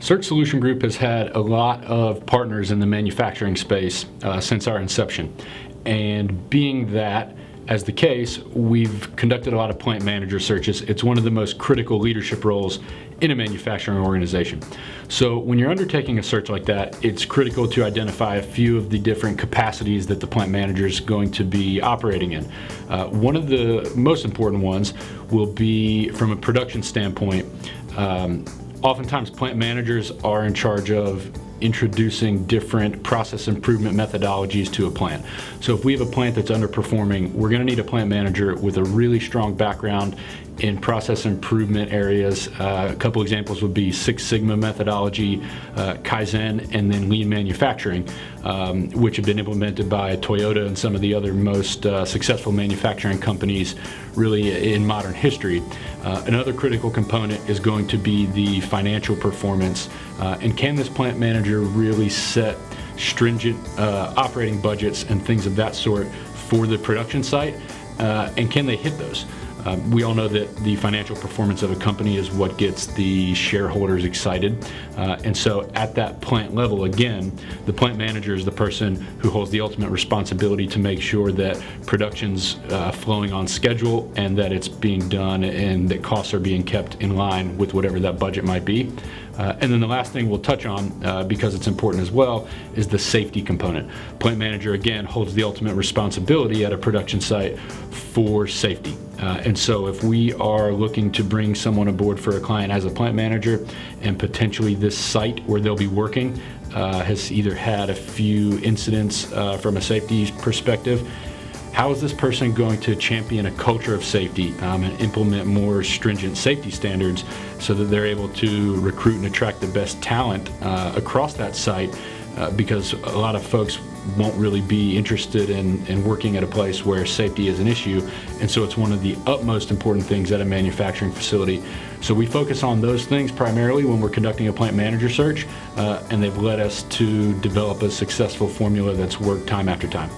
Search Solution Group has had a lot of partners in the manufacturing space since our inception. And being that as the case, we've conducted a lot of plant manager searches. It's one of the most critical leadership roles in a manufacturing organization. So when you're undertaking a search like that, it's critical to identify a few of the different capacities that the plant manager is going to be operating in. One of the most important ones will be from a production standpoint. Oftentimes plant managers are in charge of introducing different process improvement methodologies to a plant. So if we have a plant that's underperforming, we're going to need a plant manager with a really strong background in process improvement areas. A couple examples would be Six Sigma methodology, Kaizen, and then lean manufacturing, which have been implemented by Toyota and some of the other most successful manufacturing companies really in modern history. Another critical component is going to be the financial performance. And can this plant manager really set stringent operating budgets and things of that sort for the production site? And can they hit those? We all know that the financial performance of a company is what gets the shareholders excited. And so at that plant level, again, the plant manager is the person who holds the ultimate responsibility to make sure that production's flowing on schedule and that it's being done and that costs are being kept in line with whatever that budget might be. And then the last thing we'll touch on, because it's important as well, is the safety component. Plant manager, again, holds the ultimate responsibility at a production site for safety. And so if we are looking to bring someone aboard for a client as a plant manager, and potentially this site where they'll be working has either had a few incidents from a safety perspective, how is this person going to champion a culture of safety and implement more stringent safety standards so that they're able to recruit and attract the best talent across that site? Because a lot of folks won't really be interested in working at a place where safety is an issue, and so it's one of the utmost important things at a manufacturing facility. So we focus on those things primarily when we're conducting a plant manager search, and they've led us to develop a successful formula that's worked time after time.